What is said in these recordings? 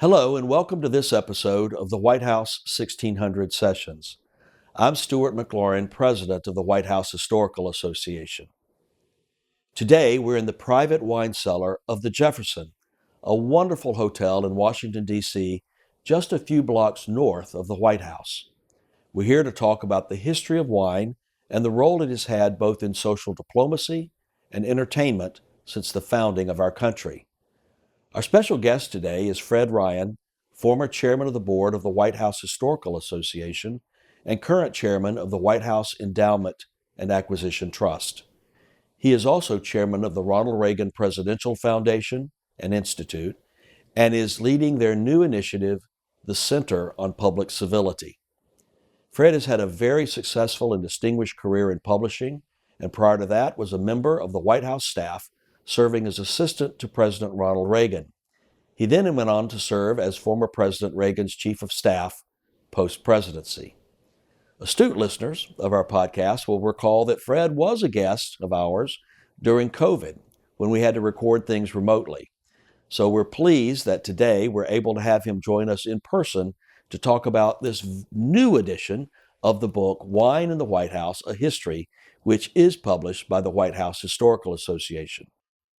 Hello, and welcome to this episode of the White House 1600 Sessions. I'm Stuart McLaurin, president of the White House Historical Association. Today, we're in the private wine cellar of the Jefferson, a wonderful hotel in Washington, D.C., just a few blocks north of the White House. We're here to talk about the history of wine and the role it has had both in social diplomacy and entertainment since the founding of our country. Our special guest today is Fred Ryan, former chairman of the board of the White House Historical Association and current chairman of the White House Endowment and Acquisition Trust. He is also chairman of the Ronald Reagan Presidential Foundation and Institute and is leading their new initiative, the Center on Public Civility. Fred has had a very successful and distinguished career in publishing, and prior to that was a member of the White House staff serving as assistant to President Ronald Reagan. He then went on to serve as former President Reagan's chief of staff post-presidency. Astute listeners of our podcast will recall that Fred was a guest of ours during COVID when we had to record things remotely. So we're pleased that today we're able to have him join us in person to talk about this new edition of the book, Wine in the White House, A History, which is published by the White House Historical Association.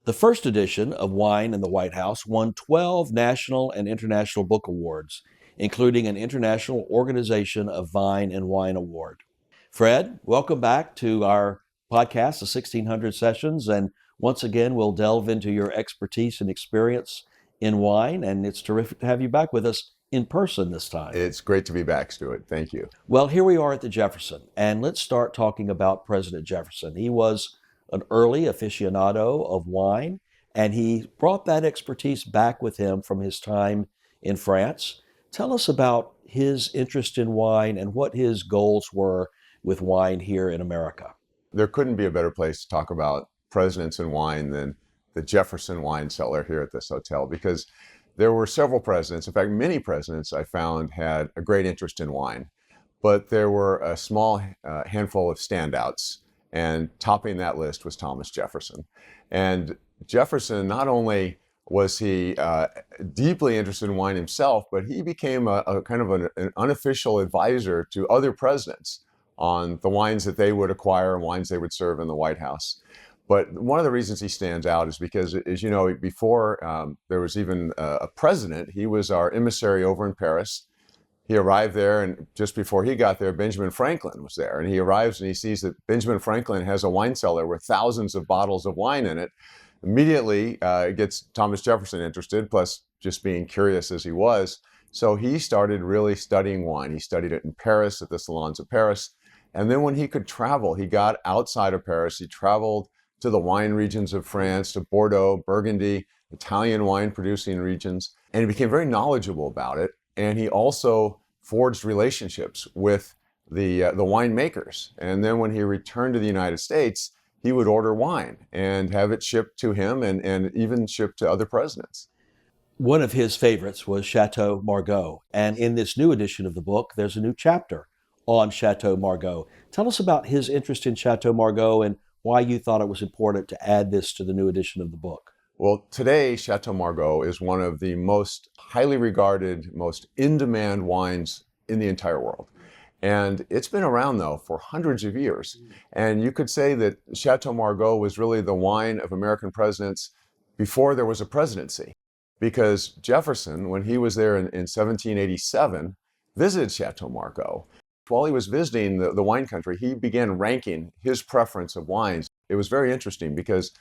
The first edition of Wine in the White House won 12 national and international book awards, including an International Organization of Vine and Wine Award. Fred, welcome back to our podcast, the 1600 Sessions, and once again, we'll delve into your expertise and experience in wine, and it's terrific to have you back with us in person this time. It's great to be back, Stuart. Thank you. Well, here we are at the Jefferson, and let's start talking about President Jefferson. He was an early aficionado of wine, and he brought that expertise back with him from his time in France. Tell us about his interest in wine and what his goals were with wine here in America. There couldn't be a better place to talk about presidents and wine than the Jefferson wine cellar here at this hotel, because there were several presidents, in fact, many presidents I found had a great interest in wine, but there were a small handful of standouts, and topping that list was Thomas Jefferson. And Jefferson, not only was he deeply interested in wine himself, but he became a kind of an unofficial advisor to other presidents on the wines that they would acquire and wines they would serve in the White House. But one of the reasons he stands out is because, as you know, before there was even a president, he was our emissary over in Paris. He arrived there, and just before he got there, Benjamin Franklin was there. And he arrives and he sees that Benjamin Franklin has a wine cellar with thousands of bottles of wine in it. Immediately, it gets Thomas Jefferson interested, plus just being curious as he was. So he started really studying wine. He studied it in Paris at the Salons of Paris. And then when he could travel, he got outside of Paris. He traveled to the wine regions of France, to Bordeaux, Burgundy, Italian wine producing regions. And he became very knowledgeable about it. And he also forged relationships with the winemakers. And then when he returned to the United States, he would order wine and have it shipped to him and even shipped to other presidents. One of his favorites was Chateau Margaux. And in this new edition of the book, there's a new chapter on Chateau Margaux. Tell us about his interest in Chateau Margaux and why you thought it was important to add this to the new edition of the book. Well, today, Chateau Margaux is one of the most highly regarded, most in-demand wines in the entire world. And it's been around, though, for hundreds of years. And you could say that Chateau Margaux was really the wine of American presidents before there was a presidency. Because Jefferson, when he was there in 1787, visited Chateau Margaux. While he was visiting the wine country, he began ranking his preference of wines. It was very interesting because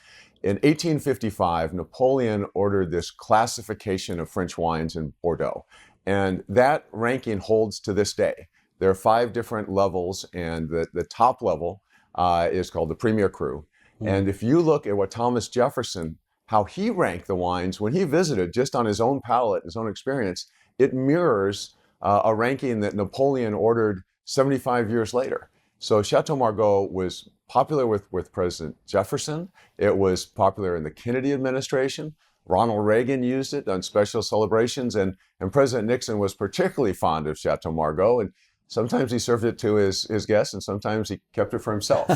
in 1855, Napoleon ordered this classification of French wines in Bordeaux. And that ranking holds to this day. There are 5 different levels, and the top level is called the Premier Cru. And if you look at what Thomas Jefferson, how he ranked the wines when he visited, just on his own palate, his own experience, it mirrors a ranking that Napoleon ordered 75 years later. So Chateau Margaux was popular with President Jefferson. It was popular in the Kennedy administration. Ronald Reagan used it on special celebrations, and President Nixon was particularly fond of Chateau Margaux. And sometimes he served it to his guests, and sometimes he kept it for himself.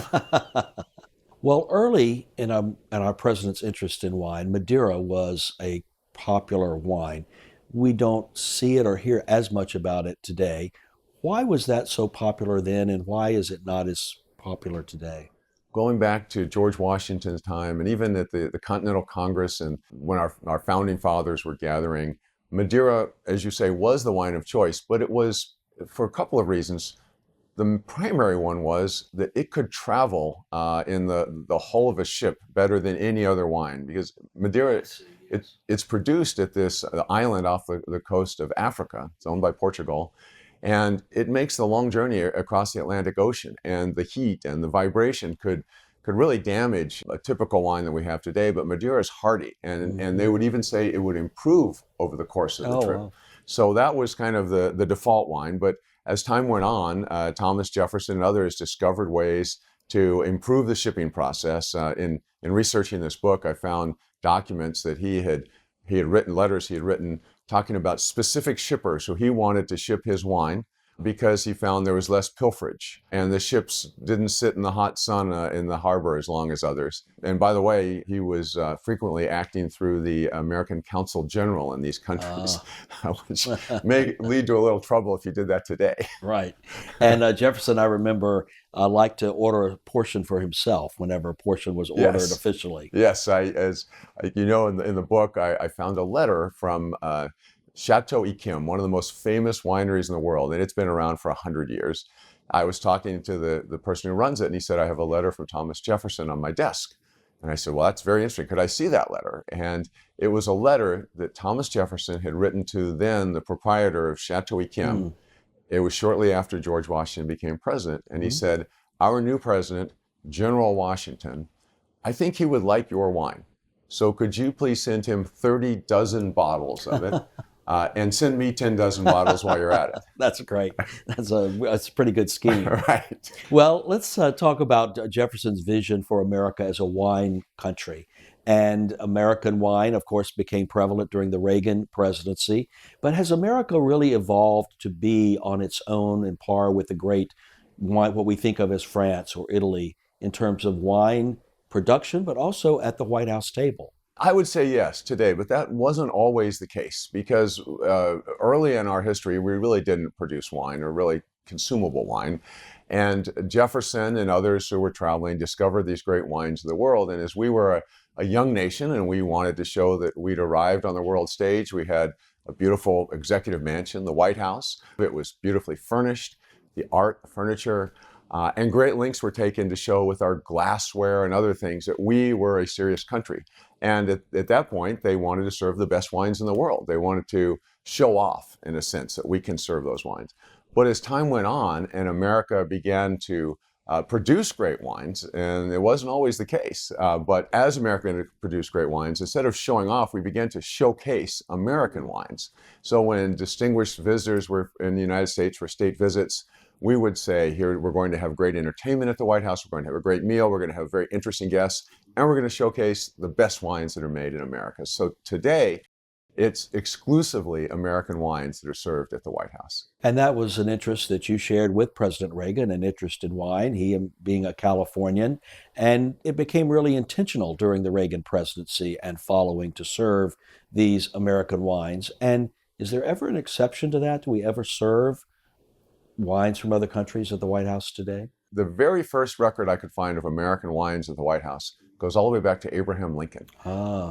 Well, early in our president's interest in wine, Madeira was a popular wine. we don't see it or hear as much about it today. Why was that so popular then, and why is it not as popular today? Going back to George Washington's time, and even at the Continental Congress, and when our founding fathers were gathering, Madeira, as you say, was the wine of choice, but it was for a couple of reasons. The primary one was that it could travel in the hull of a ship better than any other wine, because Madeira, it's produced at this island off the coast of Africa. It's owned by Portugal. And it makes the long journey across the Atlantic Ocean, and the heat and the vibration could really damage a typical wine that we have today. But Madeira is hardy, and they would even say it would improve over the course of the trip. Wow. So that was kind of the default wine. But as time went on, Thomas Jefferson and others discovered ways to improve the shipping process. In researching this book, I found documents that he had written, letters he had written talking about specific shippers who he wanted to ship his wine because he found there was less pilferage and the ships didn't sit in the hot sun in the harbor as long as others. And by the way, he was frequently acting through the American Consul General in these countries, which may lead to a little trouble if you did that today. Right. And Jefferson, I remember, liked to order a portion for himself whenever a portion was ordered officially. Yes, as you know, in the book, I found a letter from Chateau Yquem, one of the most famous wineries in the world, and it's been around for 100 years. I was talking to the person who runs it, and he said, I have a letter from Thomas Jefferson on my desk. And I said, well, that's very interesting. Could I see that letter? And it was a letter that Thomas Jefferson had written to then the proprietor of Chateau Yquem. It was shortly after George Washington became president. And he said, our new president, General Washington, I think he would like your wine. So could you please send him 30 dozen bottles of it? And send me 10 dozen bottles while you're at it. That's great. That's a pretty good scheme. Right. Well, let's talk about Jefferson's vision for America as a wine country. And American wine, of course, became prevalent during the Reagan presidency. But has America really evolved to be on its own and par with the great wine, what we think of as France or Italy, in terms of wine production, but also at the White House table? I would say yes today, but that wasn't always the case because early in our history, we really didn't produce wine or really consumable wine. And Jefferson and others who were traveling discovered these great wines of the world. And as we were a young nation and we wanted to show that we'd arrived on the world stage, we had a beautiful executive mansion, the White House. It was beautifully furnished, the art, the furniture. And great lengths were taken to show with our glassware and other things that we were a serious country. And at that point, they wanted to serve the best wines in the world. They wanted to show off, in a sense, that we can serve those wines. But as time went on and America began to produce great wines, and it wasn't always the case, but as America produced great wines, instead of showing off, we began to showcase American wines. So when distinguished visitors were in the United States for state visits, we would say, here, we're going to have great entertainment at the White House, we're going to have a great meal, we're going to have very interesting guests, and we're going to showcase the best wines that are made in America. So today, it's exclusively American wines that are served at the White House. And that was an interest that you shared with President Reagan, an interest in wine, he being a Californian. And it became really intentional during the Reagan presidency and following to serve these American wines. And is there ever an exception to that? Do we ever serve wines from other countries at the White House today? The very first record I could find of American wines at the White House goes all the way back to Abraham Lincoln.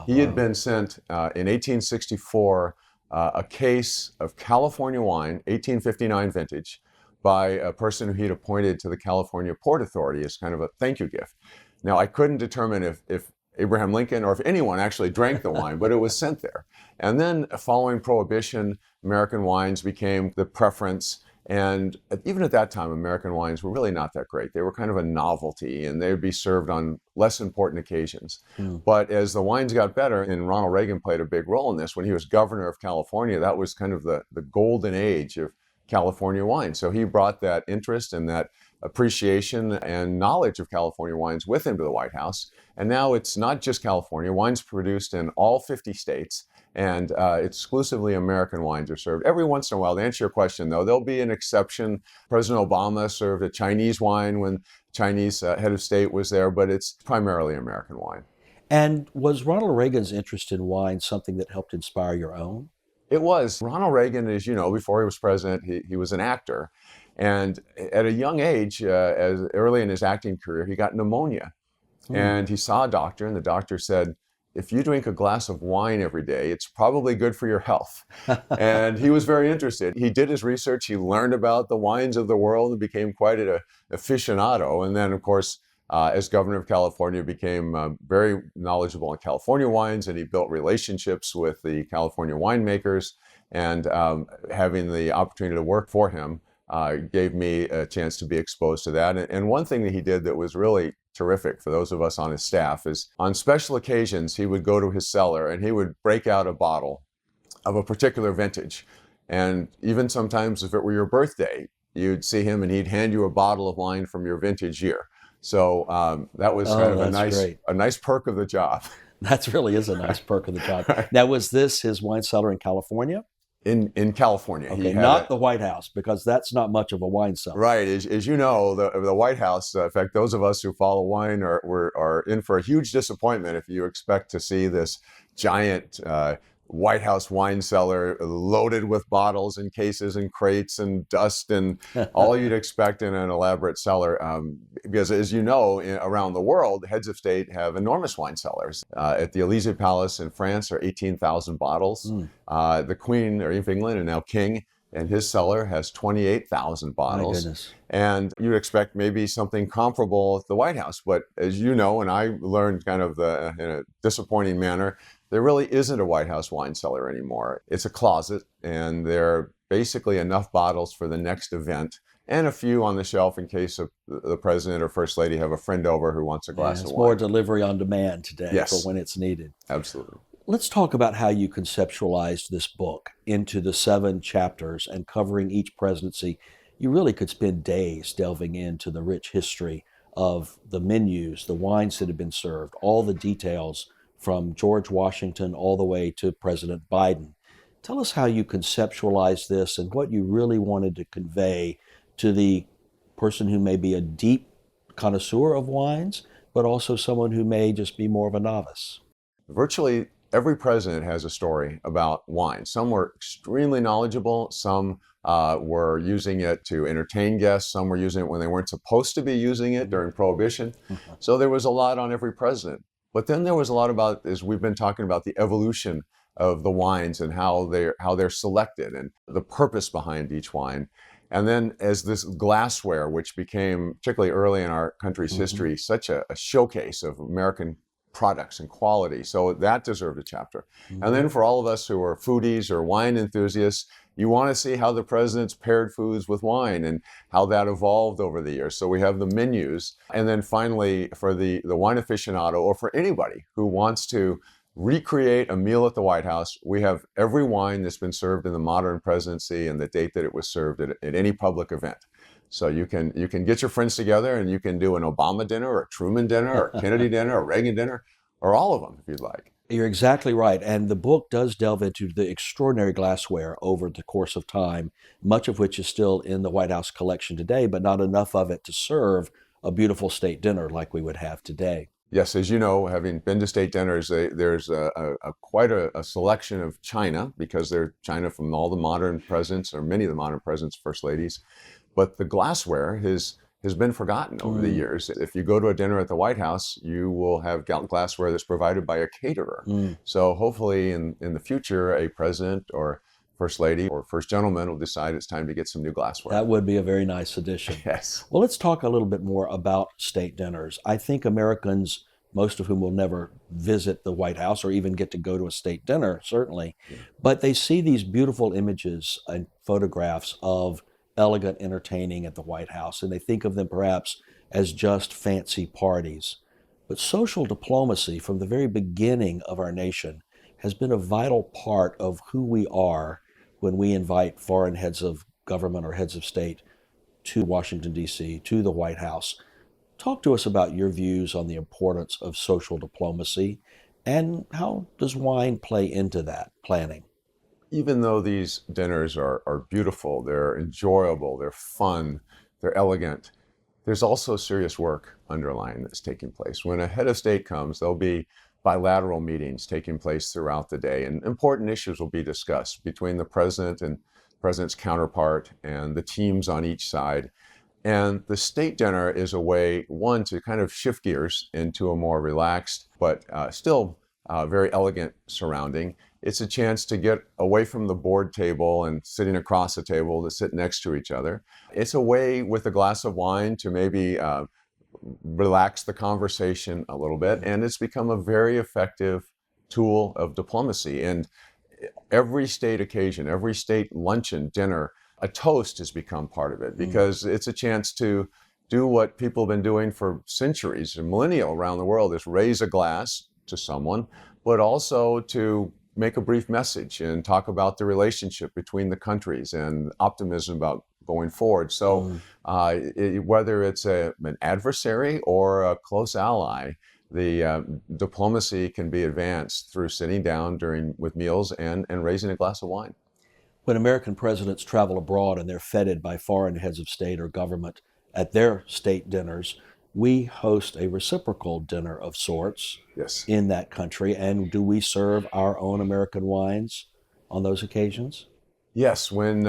He had been sent in 1864 a case of California wine, 1859 vintage, by a person who he'd appointed to the California Port Authority as kind of a thank you gift. Now, I couldn't determine if Abraham Lincoln or if anyone actually drank the wine, but it was sent there. And then following Prohibition, American wines became the preference. And even at that time, American wines were really not that great. They were kind of a novelty, and they would be served on less important occasions. But as the wines got better, and Ronald Reagan played a big role in this, when he was governor of California, that was kind of the golden age of California wine. So he brought that interest and that appreciation and knowledge of California wines with him to the White House. And now it's not just California. Wines produced in all 50 states. And exclusively American wines are served. Every once in a while, to answer your question, though, there'll be an exception. President Obama served a Chinese wine when Chinese head of state was there, but it's primarily American wine. And was Ronald Reagan's interest in wine something that helped inspire your own? It was. Ronald Reagan, as you know, before he was president, he was an actor. And at a young age, as early in his acting career, he got pneumonia. Hmm. And he saw a doctor, and the doctor said, if you drink a glass of wine every day, it's probably good for your health. And he was very interested. He did his research. He learned about the wines of the world and became quite an aficionado. And then, of course, as governor of California, became very knowledgeable in California wines, and he built relationships with the California winemakers. And having the opportunity to work for him gave me a chance to be exposed to that. And one thing that he did that was really terrific for those of us on his staff is on special occasions, he would go to his cellar and he would break out a bottle of a particular vintage. And even sometimes if it were your birthday, you'd see him and he'd hand you a bottle of wine from your vintage year. So that was kind of a nice perk of the job. That really is a nice perk of the job. Right. Now, was this his wine cellar in California? In California. Okay, not the White House, because that's not much of a wine cellar. Right. As you know, the White House, in fact, those of us who follow wine are in for a huge disappointment if you expect to see this giant White House wine cellar loaded with bottles and cases and crates and dust and all you'd expect in an elaborate cellar. Because as you know, around the world, heads of state have enormous wine cellars. At the Élysée Palace in France are 18,000 bottles. The Queen of England, and now King, and his cellar has 28,000 bottles. My goodness. And you'd expect maybe something comparable at the White House. But as you know, and I learned kind of in a disappointing manner, there really isn't a White House wine cellar anymore. It's a closet, and there are basically enough bottles for the next event and a few on the shelf in case the president or first lady have a friend over who wants a glass of wine. It's more delivery on demand today. Yes. For when it's needed. Absolutely. Let's talk about how you conceptualized this book into the 7 chapters and covering each presidency. You really could spend days delving into the rich history of the menus, the wines that have been served, all the details from George Washington all the way to President Biden. Tell us how you conceptualized this and what you really wanted to convey to the person who may be a deep connoisseur of wines, but also someone who may just be more of a novice. Virtually every president has a story about wine. Some were extremely knowledgeable. Some were using it to entertain guests. Some were using it when they weren't supposed to be using it during Prohibition. So there was a lot on every president. But then there was a lot about, as we've been talking about, the evolution of the wines and how they're selected and the purpose behind each wine. And then as this glassware, which became, particularly early in our country's history, such a showcase of American products and quality. So that deserved a chapter. And then for all of us who are foodies or wine enthusiasts, you want to see how the presidents paired foods with wine and how that evolved over the years. So we have the menus. And then finally, for the wine aficionado or for anybody who wants to recreate a meal at the White House, we have every wine that's been served in the modern presidency and the date that it was served at any public event. So you can get your friends together and you can do an Obama dinner or a Truman dinner or a Kennedy dinner or Reagan dinner or all of them if you'd like. You're exactly right. And the book does delve into the extraordinary glassware over the course of time, much of which is still in the White House collection today, but not enough of it to serve a beautiful state dinner like we would have today. Yes, as you know, having been to state dinners, there's quite a selection of china because they're china from all the modern presidents or many of the modern presidents, first ladies. But the glassware has been forgotten over the years. If you go to a dinner at the White House, you will have glassware that's provided by a caterer. So hopefully in the future, a president or first lady or first gentleman will decide it's time to get some new glassware. That would be a very nice addition. Yes. Well, let's talk a little bit more about state dinners. I think Americans, most of whom will never visit the White House or even get to go to a state dinner, certainly, but they see these beautiful images and photographs of elegant entertaining at the White House, and they think of them perhaps as just fancy parties. But social diplomacy from the very beginning of our nation has been a vital part of who we are when we invite foreign heads of government or heads of state to Washington, D.C., to the White House. Talk to us about your views on the importance of social diplomacy and how does wine play into that planning? Even though these dinners are beautiful, they're enjoyable, they're fun, they're elegant, there's also serious work underlying that's taking place. When a head of state comes, there'll be bilateral meetings taking place throughout the day, and important issues will be discussed between the president and president's counterpart and the teams on each side. And the state dinner is a way, one, to kind of shift gears into a more relaxed, but still very elegant surrounding. It's a chance to get away from the board table and sitting across the table to sit next to each other. It's a way with a glass of wine to maybe relax the conversation a little bit. And it's become a very effective tool of diplomacy. And every state occasion, every state luncheon, dinner, a toast has become part of it, because it's a chance to do what people have been doing for centuries and millennia around the world, is raise a glass to someone, but also to make a brief message and talk about the relationship between the countries and optimism about going forward. So whether it's an adversary or a close ally, the diplomacy can be advanced through sitting down with meals and raising a glass of wine. When American presidents travel abroad and they're feted by foreign heads of state or government at their state dinners, we host a reciprocal dinner of sorts in that country. And do we serve our own American wines on those occasions? Yes, when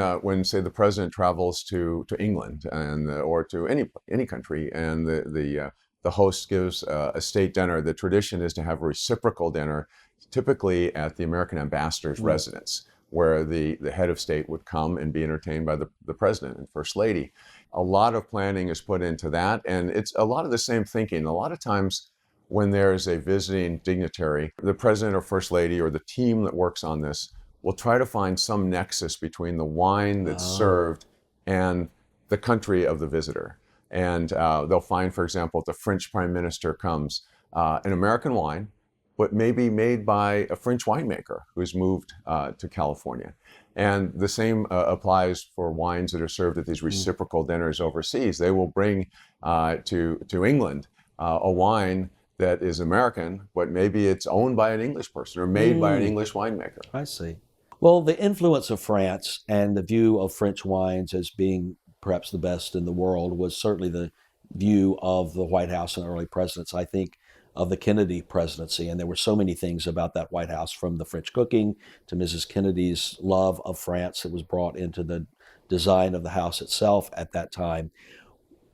say the president travels to England or to any country, and the host gives a state dinner, the tradition is to have a reciprocal dinner, typically at the American ambassador's residence, where the head of state would come and be entertained by the president and first lady. A lot of planning is put into that, and it's a lot of the same thinking. A lot of times when there's a visiting dignitary, the president or first lady or the team that works on this will try to find some nexus between the wine that's served and the country of the visitor. And they'll find, for example, if the French prime minister comes, an American wine, but maybe made by a French winemaker who's moved to California. And the same applies for wines that are served at these reciprocal dinners overseas. They will bring to England a wine that is American, but maybe it's owned by an English person or made by an English winemaker. I see. Well, the influence of France and the view of French wines as being perhaps the best in the world was certainly the view of the White House and early presidents, I think, of the Kennedy presidency. And there were so many things about that White House, from the French cooking to Mrs. Kennedy's love of France that was brought into the design of the house itself at that time.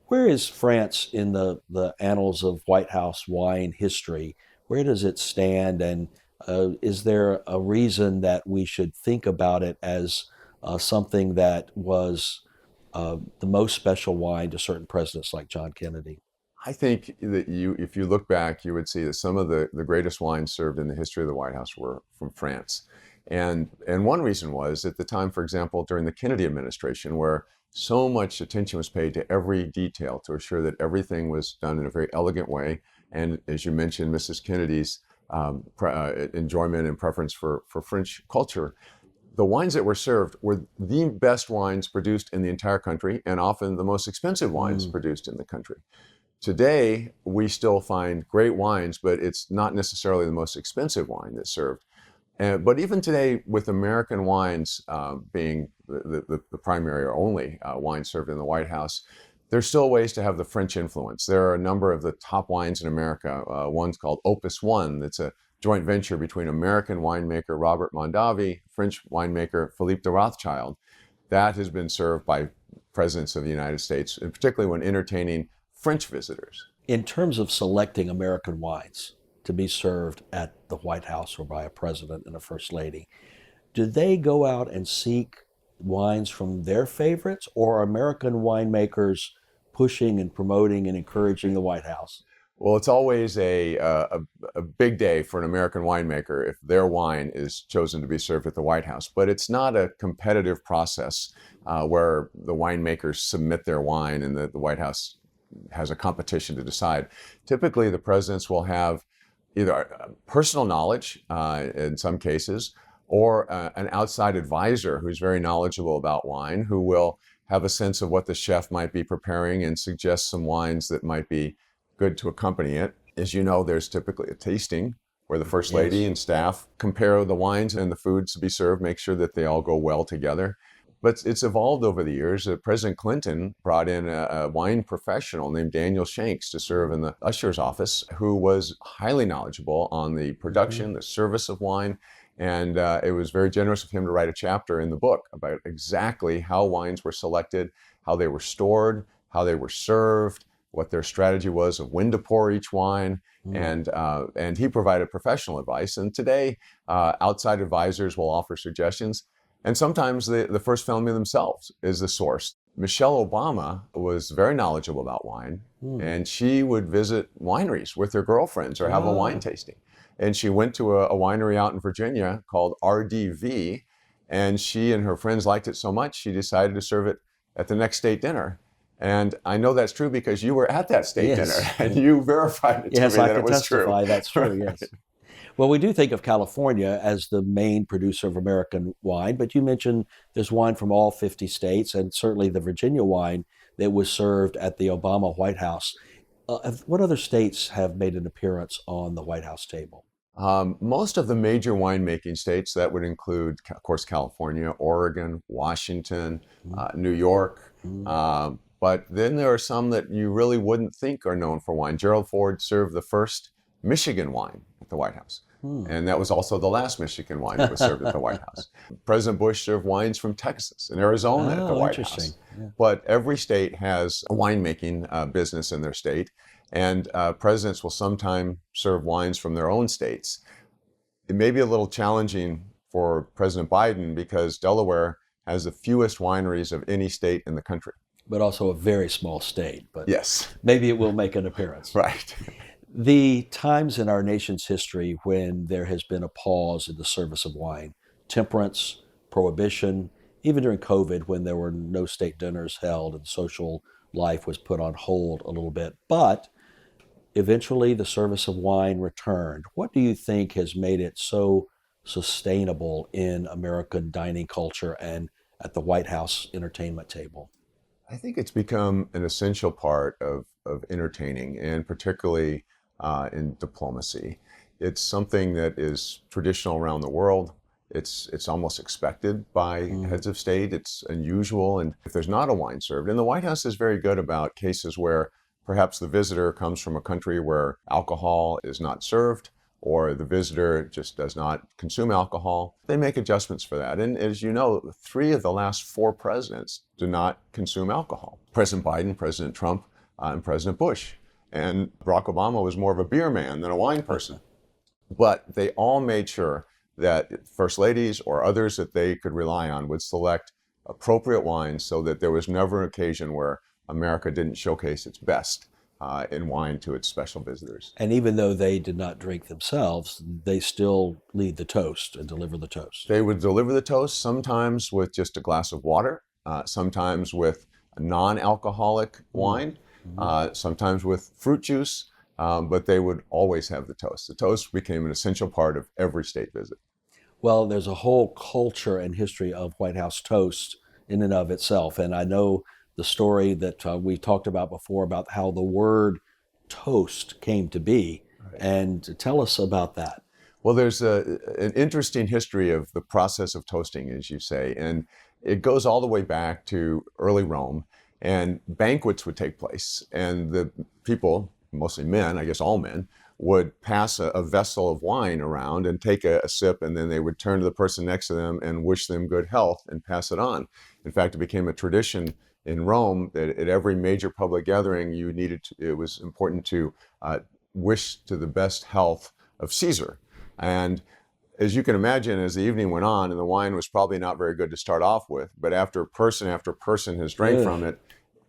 Where is France in the annals of White House wine history? Where does it stand? And is there a reason that we should think about it as something that was the most special wine to certain presidents like John Kennedy? I think that if you look back, you would see that some of the greatest wines served in the history of the White House were from France. And one reason was at the time, for example, during the Kennedy administration, where so much attention was paid to every detail to assure that everything was done in a very elegant way. And as you mentioned, Mrs. Kennedy's enjoyment and preference for French culture, the wines that were served were the best wines produced in the entire country, and often the most expensive wines produced in the country. Today, we still find great wines, but it's not necessarily the most expensive wine that's served. But even today, with American wines being the primary or only wine served in the White House, there's still ways to have the French influence. There are a number of the top wines in America. One's called Opus One. That's a joint venture between American winemaker Robert Mondavi, French winemaker Philippe de Rothschild. That has been served by presidents of the United States, and particularly when entertaining French visitors. In terms of selecting American wines to be served at the White House or by a president and a first lady, do they go out and seek wines from their favorites, or are American winemakers pushing and promoting and encouraging the White House? Well, it's always a big day for an American winemaker if their wine is chosen to be served at the White House. But it's not a competitive process where the winemakers submit their wine and the White House has a competition to decide. Typically, the presidents will have either personal knowledge in some cases, or an outside advisor who's very knowledgeable about wine, who will have a sense of what the chef might be preparing and suggest some wines that might be good to accompany it. As you know, there's typically a tasting where the first lady and staff compare the wines and the foods to be served, make sure that they all go well together. But it's evolved over the years. President Clinton brought in a wine professional named Daniel Shanks to serve in the usher's office, who was highly knowledgeable on the production, the service of wine. And it was very generous of him to write a chapter in the book about exactly how wines were selected, how they were stored, how they were served, what their strategy was of when to pour each wine. And he provided professional advice. And today, outside advisors will offer suggestions. And sometimes the first family themselves is the source. Michelle Obama was very knowledgeable about wine, and she would visit wineries with her girlfriends or have a wine tasting. And she went to a winery out in Virginia called RDV, and she and her friends liked it so much, she decided to serve it at the next state dinner. And I know that's true because you were at that state dinner, and you verified it to me that it was true. Yes, I can testify that's true, yes. Well, we do think of California as the main producer of American wine, but you mentioned there's wine from all 50 states, and certainly the Virginia wine that was served at the Obama White House. What other states have made an appearance on the White House table? Most of the major winemaking states, that would include, of course, California, Oregon, Washington, New York. But then there are some that you really wouldn't think are known for wine. Gerald Ford served the first Michigan wine at the White House. And that was also the last Michigan wine that was served at the White House. President Bush served wines from Texas and Arizona at the White House. Yeah. But every state has a winemaking business in their state, and presidents will sometimes serve wines from their own states. It may be a little challenging for President Biden because Delaware has the fewest wineries of any state in the country. But also a very small state. But yes, maybe it will make an appearance. Right. The times in our nation's history when there has been a pause in the service of wine, temperance, prohibition, even during COVID when there were no state dinners held and social life was put on hold a little bit, but eventually the service of wine returned. What do you think has made it so sustainable in American dining culture and at the White House entertainment table? I think it's become an essential part of entertaining, and particularly in diplomacy. It's something that is traditional around the world. It's almost expected by heads of state. It's unusual, and if there's not a wine served, and the White House is very good about cases where perhaps the visitor comes from a country where alcohol is not served, or the visitor just does not consume alcohol, they make adjustments for that. And as you know, 3 of the last 4 presidents do not consume alcohol. President Biden, President Trump, and President Bush. And Barack Obama was more of a beer man than a wine person. But they all made sure that first ladies or others that they could rely on would select appropriate wines so that there was never an occasion where America didn't showcase its best in wine to its special visitors. And even though they did not drink themselves, they still lead the toast and deliver the toast. They would deliver the toast, sometimes with just a glass of water, sometimes with a non-alcoholic wine, sometimes with fruit juice, but they would always have the toast. The toast became an essential part of every state visit. Well, there's a whole culture and history of White House toast in and of itself. And I know the story that we talked about before about how the word toast came to be. Right. And tell us about that. Well, there's an interesting history of the process of toasting, as you say, and it goes all the way back to early Rome, and banquets would take place, and the people, mostly men, I guess all men, would pass a vessel of wine around and take a sip, and then they would turn to the person next to them and wish them good health and pass it on. In fact, it became a tradition in Rome that at every major public gathering, it was important to wish to the best health of Caesar. And as you can imagine, as the evening went on, and the wine was probably not very good to start off with, but after person has drank from it,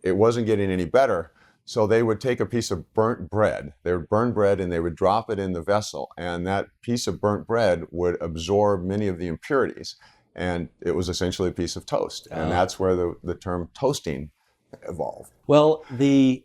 it wasn't getting any better. So they would take a piece of burnt bread. They would burn bread and they would drop it in the vessel. And that piece of burnt bread would absorb many of the impurities. And it was essentially a piece of toast. And that's where the term toasting evolved. Well, the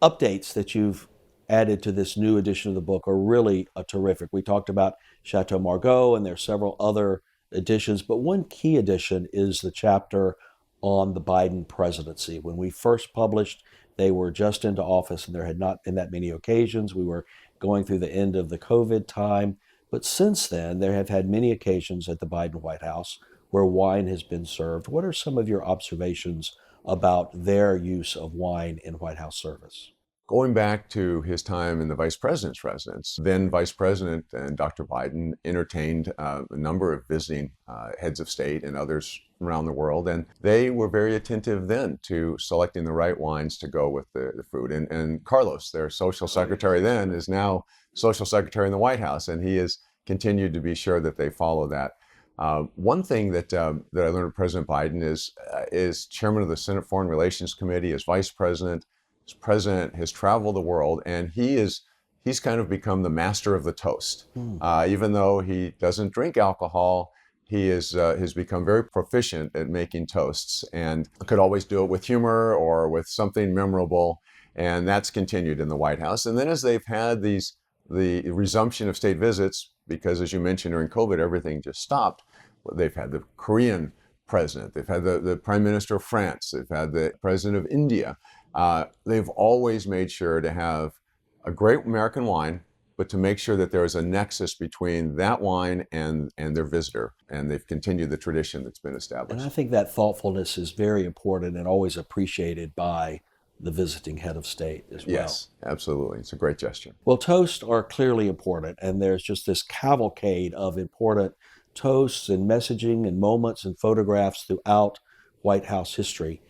updates that you've added to this new edition of the book are really terrific. We talked about Chateau Margaux, and there are several other editions, but one key edition is the chapter on the Biden presidency. When we first published, they were just into office, and there had not been that many occasions. We were going through the end of the COVID time. But since then, there have had many occasions at the Biden White House where wine has been served. What are some of your observations about their use of wine in White House service? Going back to his time in the vice president's residence, then Vice President and Dr. Biden entertained a number of visiting heads of state and others around the world, and they were very attentive then to selecting the right wines to go with the food. And Carlos, their social secretary then, is now social secretary in the White House, and he has continued to be sure that they follow that. One thing that I learned of President Biden is chairman of the Senate Foreign Relations Committee, is vice president. As president, has traveled the world, and he's kind of become the master of the toast. Even though he doesn't drink alcohol, he has become very proficient at making toasts, and could always do it with humor or with something memorable. And that's continued in the White House. And then as they've had the resumption of state visits, because as you mentioned during COVID, everything just stopped. They've had the Korean president, they've had the Prime Minister of France, they've had the President of India. They've always made sure to have a great American wine, but to make sure that there is a nexus between that wine and their visitor. And they've continued the tradition that's been established. And I think that thoughtfulness is very important and always appreciated by the visiting head of state as well. Yes, absolutely. It's a great gesture. Well, toasts are clearly important, and there's just this cavalcade of important toasts and messaging and moments and photographs throughout White House history.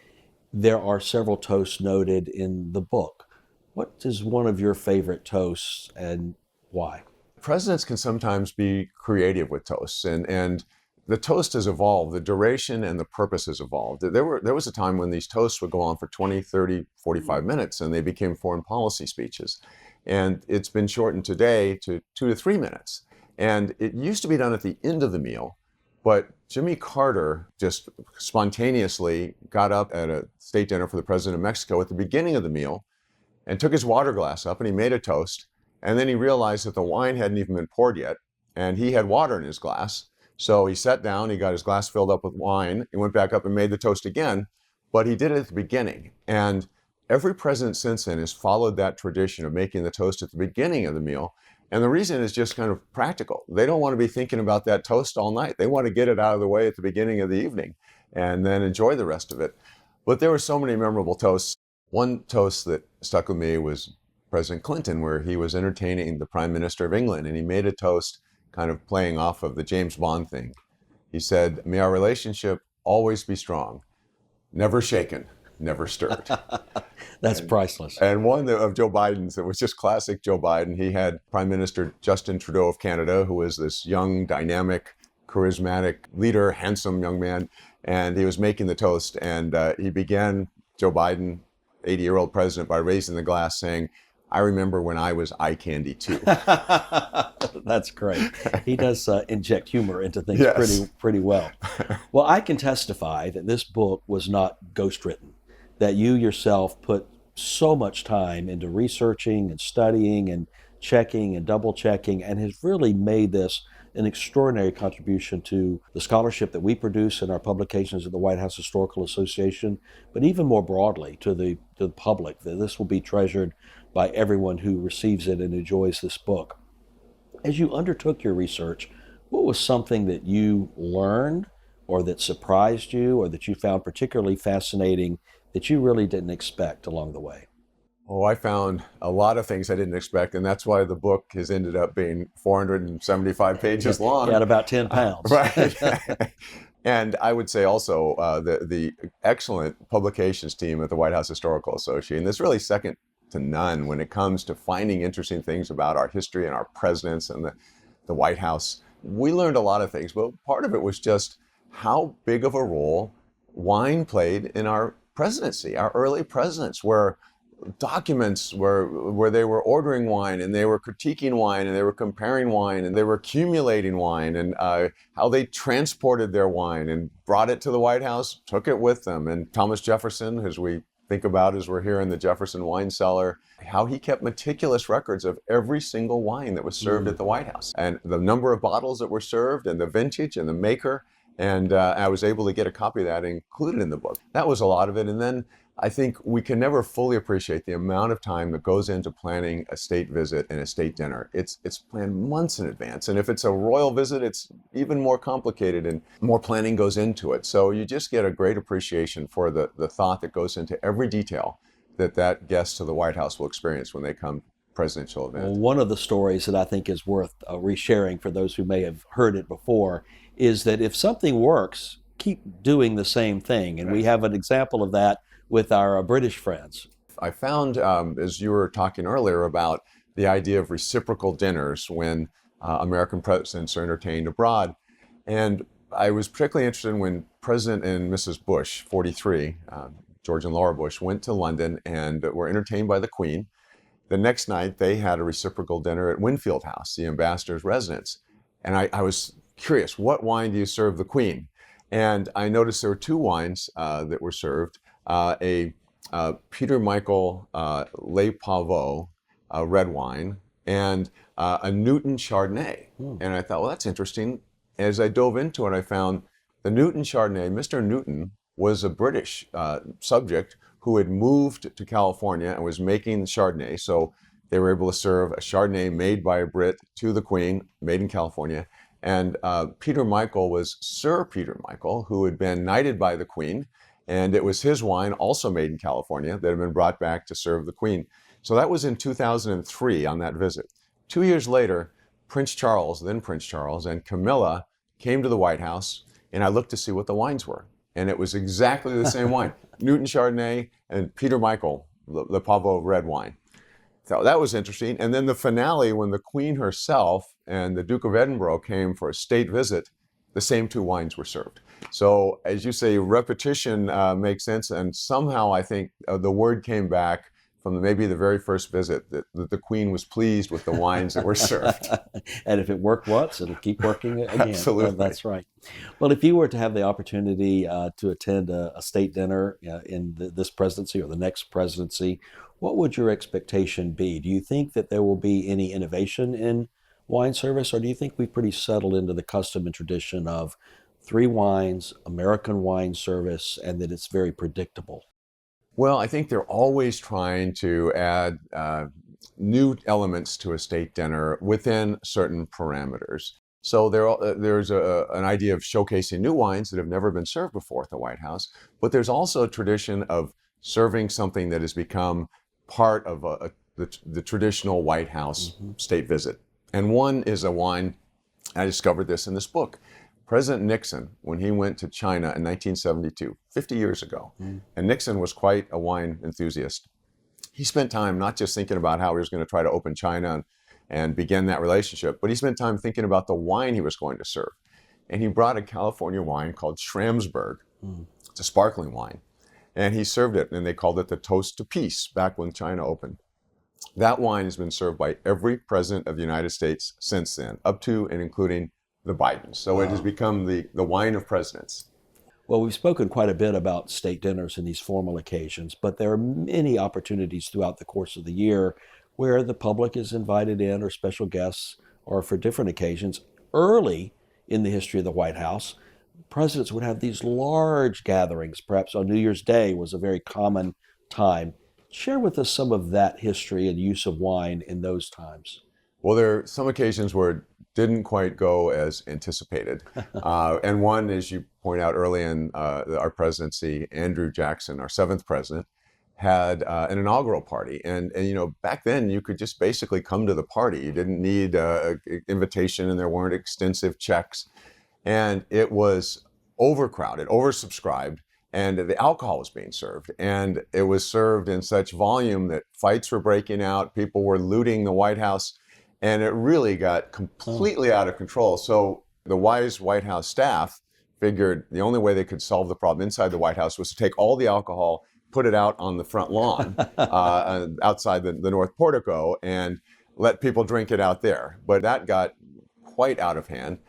There are several toasts noted in the book. What is one of your favorite toasts and why? Presidents can sometimes be creative with toasts, and the toast has evolved. The duration and the purpose has evolved. There was a time when these toasts would go on for 20, 30, 45 minutes, and they became foreign policy speeches. And it's been shortened today to 2 to 3 minutes. And it used to be done at the end of the meal, but Jimmy Carter just spontaneously got up at a state dinner for the president of Mexico at the beginning of the meal and took his water glass up and he made a toast. And then he realized that the wine hadn't even been poured yet, and he had water in his glass. So he sat down, he got his glass filled up with wine, he went back up and made the toast again, but he did it at the beginning. And every president since then has followed that tradition of making the toast at the beginning of the meal. And the reason is just kind of practical. They don't want to be thinking about that toast all night. They want to get it out of the way at the beginning of the evening and then enjoy the rest of it. But there were so many memorable toasts. One toast that stuck with me was President Clinton, where he was entertaining the Prime Minister of England, and he made a toast kind of playing off of the James Bond thing. He said, "May our relationship always be strong, never shaken, never stirred." That's priceless. And one of Joe Biden's that was just classic Joe Biden. He had Prime Minister Justin Trudeau of Canada, who was this young, dynamic, charismatic leader, handsome young man, and he was making the toast. And he began, Joe Biden, 80-year-old president, by raising the glass saying, "I remember when I was eye candy too." That's great. He does inject humor into things Yes. pretty well. Well, I can testify that this book was not ghostwritten, that you yourself put so much time into researching and studying and checking and double checking, and has really made this an extraordinary contribution to the scholarship that we produce in our publications at the White House Historical Association, but even more broadly to the public, that this will be treasured by everyone who receives it and enjoys this book. As you undertook your research, what was something that you learned or that surprised you or that you found particularly fascinating that you really didn't expect along the way? Oh, I found a lot of things I didn't expect, and that's why the book has ended up being 475 pages long. At about 10 pounds. Right. And I would say also the excellent publications team at the White House Historical Association that's really second to none when it comes to finding interesting things about our history and our presidents and the White House. We learned a lot of things, but part of it was just how big of a role wine played in our presidency, our early presidents, where documents where they were ordering wine and they were critiquing wine and they were comparing wine and they were accumulating wine, and how they transported their wine and brought it to the White House, took it with them. And Thomas Jefferson, as we think about as we're here in the Jefferson wine cellar, how he kept meticulous records of every single wine that was served at the White House and the number of bottles that were served and the vintage and the maker. And I was able to get a copy of that included in the book. That was a lot of it. And then I think we can never fully appreciate the amount of time that goes into planning a state visit and a state dinner. It's planned months in advance. And if it's a royal visit, it's even more complicated and more planning goes into it. So you just get a great appreciation for the thought that goes into every detail that guest to the White House will experience when they come presidential event. Well, one of the stories that I think is worth resharing for those who may have heard it before is that if something works, keep doing the same thing. And we have an example of that with our British friends. I found, as you were talking earlier, about the idea of reciprocal dinners when American presidents are entertained abroad. And I was particularly interested when President and Mrs. Bush, 43, George and Laura Bush, went to London and were entertained by the Queen. The next night, they had a reciprocal dinner at Winfield House, the ambassador's residence. And I was curious, what wine do you serve the Queen? And I noticed there were two wines that were served. A Peter Michael Les Pavots red wine and a Newton Chardonnay. And I thought, well, that's interesting. As I dove into it, I found the Newton Chardonnay, Mr. Newton was a British subject who had moved to California and was making Chardonnay. So they were able to serve a Chardonnay made by a Brit to the Queen, made in California. And Peter Michael was Sir Peter Michael, who had been knighted by the Queen. And it was his wine, also made in California, that had been brought back to serve the Queen. So that was in 2003 on that visit. 2 years later, Prince Charles, then Prince Charles, and Camilla came to the White House, and I looked to see what the wines were. And it was exactly the same wine, Newton Chardonnay and Peter Michael, the Pavot red wine. So that was interesting. And then the finale, when the Queen herself and the Duke of Edinburgh came for a state visit, the same two wines were served. So as you say, repetition makes sense. And somehow I think the word came back from maybe the very first visit that the Queen was pleased with the wines that were served. And if it worked once, it'll keep working again. Absolutely. That's right. Well, if you were to have the opportunity to attend a state dinner in this presidency or the next presidency, what would your expectation be? Do you think that there will be any innovation in wine service, or do you think we've pretty settled into the custom and tradition of three wines, American wine service, and that it's very predictable? Well, I think they're always trying to add new elements to a state dinner within certain parameters. So there's an idea of showcasing new wines that have never been served before at the White House, but there's also a tradition of serving something that has become part of the traditional White House state visit. And one is a wine, I discovered this in this book. President Nixon, when he went to China in 1972, 50 years ago, and Nixon was quite a wine enthusiast, he spent time not just thinking about how he was going to try to open China and begin that relationship, but he spent time thinking about the wine he was going to serve. And he brought a California wine called Schramsberg. It's a sparkling wine. And he served it, and they called it the Toast to Peace back when China opened. That wine has been served by every president of the United States since then, up to and including the Bidens. So it has become the wine of presidents. Well, we've spoken quite a bit about state dinners and these formal occasions, but there are many opportunities throughout the course of the year where the public is invited in or special guests or for different occasions. Early in the history of the White House, presidents would have these large gatherings. Perhaps on New Year's Day was a very common time. Share with us some of that history and use of wine in those times. Well, there are some occasions where it didn't quite go as anticipated. And one, as you point out early in our presidency, Andrew Jackson, our seventh president, had an inaugural party. And you know, back then you could just basically come to the party. You didn't need an invitation, and there weren't extensive checks. And it was overcrowded, oversubscribed, and the alcohol was being served. And it was served in such volume that fights were breaking out, people were looting the White House, and it really got completely out of control. So the wise White House staff figured the only way they could solve the problem inside the White House was to take all the alcohol, put it out on the front lawn outside the North Portico, and let people drink it out there. But that got quite out of hand.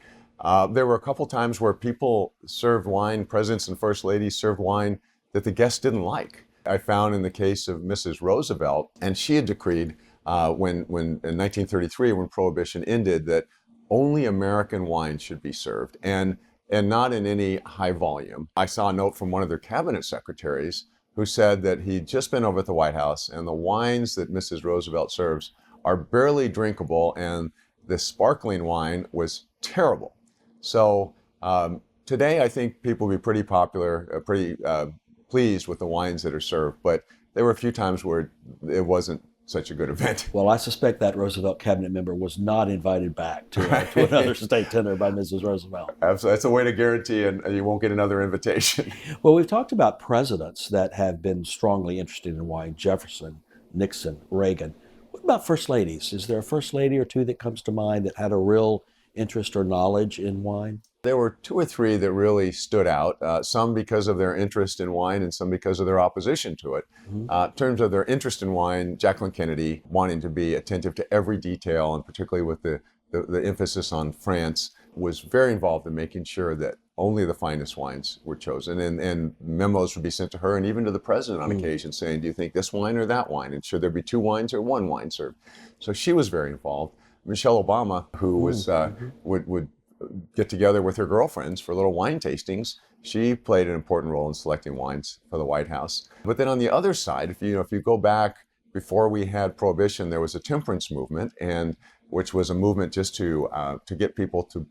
There were a couple times where people served wine, presidents and first ladies served wine that the guests didn't like. I found in the case of Mrs. Roosevelt, and she had decreed when in 1933, when Prohibition ended, that only American wine should be served, and not in any high volume. I saw a note from one of their cabinet secretaries who said that he'd just been over at the White House and the wines that Mrs. Roosevelt serves are barely drinkable, and the sparkling wine was terrible. So today, I think people will be pretty pleased with the wines that are served, but there were a few times where it wasn't such a good event. Well, I suspect that Roosevelt cabinet member was not invited back to another state dinner by Mrs. Roosevelt. Absolutely. That's a way to guarantee and you won't get another invitation. Well, we've talked about presidents that have been strongly interested in wine: Jefferson, Nixon, Reagan. What about first ladies? Is there a first lady or two that comes to mind that had a real interest or knowledge in wine? There were two or three that really stood out, some because of their interest in wine and some because of their opposition to it. In terms of their interest in wine, Jacqueline Kennedy, wanting to be attentive to every detail, and particularly with the emphasis on France, was very involved in making sure that only the finest wines were chosen. And memos would be sent to her and even to the president on occasion saying, do you think this wine or that wine? And should there be two wines or one wine served? So she was very involved. Michelle Obama, who was would get together with her girlfriends for little wine tastings. She played an important role in selecting wines for the White House. But then on the other side, if you go back before we had Prohibition, there was a temperance movement, and which was a movement just to get people to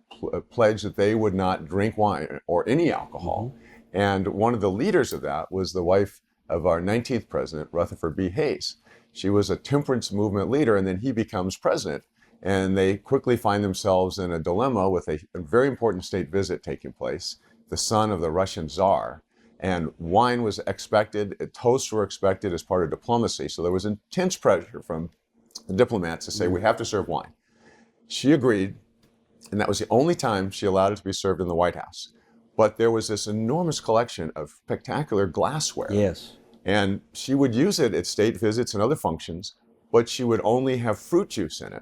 pledge that they would not drink wine or any alcohol. And one of the leaders of that was the wife of our 19th president, Rutherford B. Hayes. She was a temperance movement leader, and then he becomes president. And they quickly find themselves in a dilemma with a very important state visit taking place, the son of the Russian Tsar. And wine was expected, toasts were expected as part of diplomacy. So there was intense pressure from the diplomats to say, we have to serve wine. She agreed, and that was the only time she allowed it to be served in the White House. But there was this enormous collection of spectacular glassware. Yes. And she would use it at state visits and other functions, but she would only have fruit juice in it.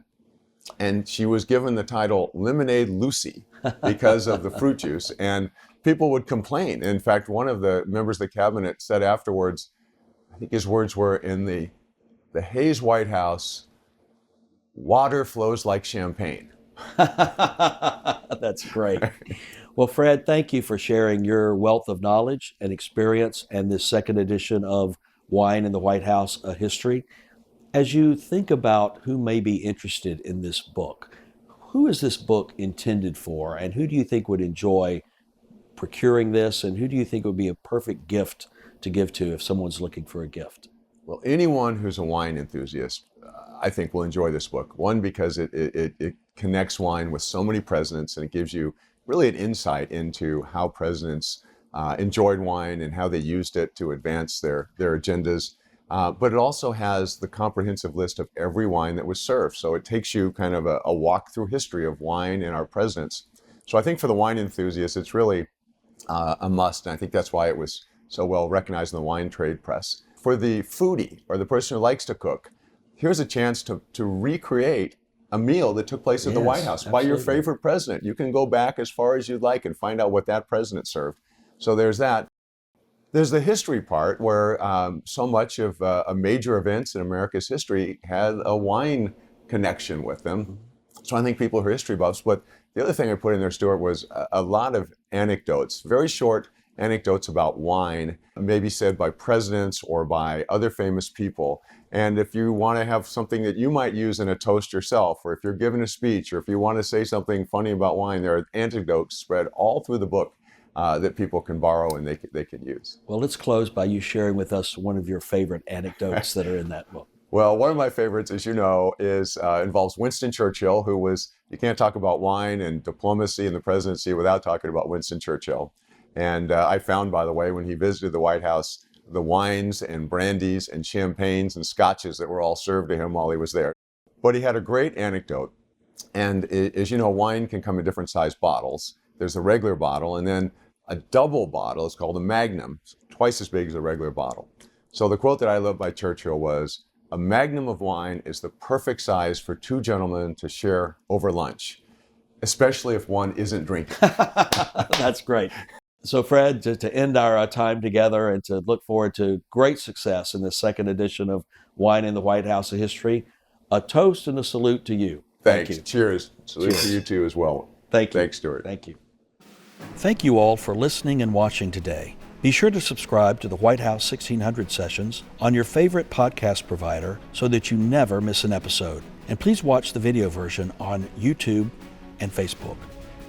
And she was given the title Lemonade Lucy because of the fruit juice. And people would complain. In fact, one of the members of the cabinet said afterwards, I think his words were, in the Hayes White House, water flows like champagne. That's great. Well, Fred, thank you for sharing your wealth of knowledge and experience and this second edition of Wine in the White House, A History. As you think about who may be interested in this book, who is this book intended for, and who do you think would enjoy procuring this, and who do you think would be a perfect gift to give to if someone's looking for a gift? Well, anyone who's a wine enthusiast, I think, will enjoy this book. One, because it connects wine with so many presidents, and it gives you really an insight into how presidents enjoyed wine and how they used it to advance their agendas. But it also has the comprehensive list of every wine that was served. So it takes you kind of a walk through history of wine and our presidents. So I think for the wine enthusiast, it's really a must. And I think that's why it was so well recognized in the wine trade press. For the foodie or the person who likes to cook, here's a chance to recreate a meal that took place at the White House by your favorite president. You can go back as far as you'd like and find out what that president served. So there's that. There's the history part where so much of major events in America's history had a wine connection with them. So I think people who are history buffs. But the other thing I put in there, Stuart, was a lot of anecdotes, very short anecdotes about wine, maybe said by presidents or by other famous people. And if you want to have something that you might use in a toast yourself, or if you're giving a speech, or if you want to say something funny about wine, there are anecdotes spread all through the book that people can borrow and they can use. Well, let's close by you sharing with us one of your favorite anecdotes that are in that book. Well, one of my favorites, as you know, involves Winston Churchill, who was, you can't talk about wine and diplomacy and the presidency without talking about Winston Churchill. And I found, by the way, when he visited the White House, the wines and brandies and champagnes and scotches that were all served to him while he was there. But he had a great anecdote. And as you know, wine can come in different sized bottles. There's a regular bottle, and then a double bottle is called a magnum, twice as big as a regular bottle. So the quote that I love by Churchill was, "A magnum of wine is the perfect size for two gentlemen to share over lunch, especially if one isn't drinking." That's great. So Fred, to end our time together and to look forward to great success in the second edition of Wine in the White House, A History, a toast and a salute to you. Thanks. Thank you. Cheers. Salute to you too as well. Thank you. Thanks, Stuart. Thank you. Thank you all for listening and watching today. Be sure to subscribe to the White House 1600 Sessions on your favorite podcast provider so that you never miss an episode. And please watch the video version on YouTube and Facebook.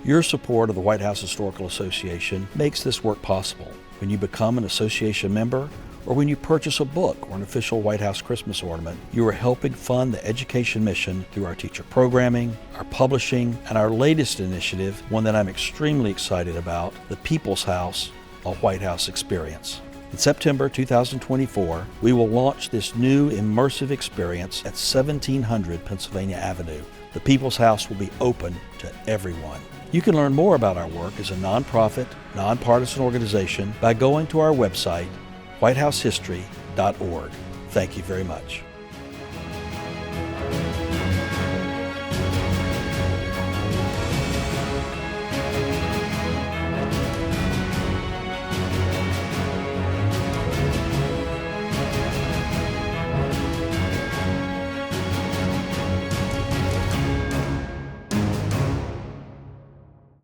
Your support of the White House Historical Association makes this work possible. When you become an association member, or when you purchase a book or an official White House Christmas ornament, you are helping fund the education mission through our teacher programming, our publishing, and our latest initiative, one that I'm extremely excited about, the People's House, a White House Experience. In September 2024, we will launch this new immersive experience at 1700 Pennsylvania Avenue. The People's House will be open to everyone. You can learn more about our work as a nonprofit, nonpartisan organization by going to our website, whitehousehistory.org. Thank you very much.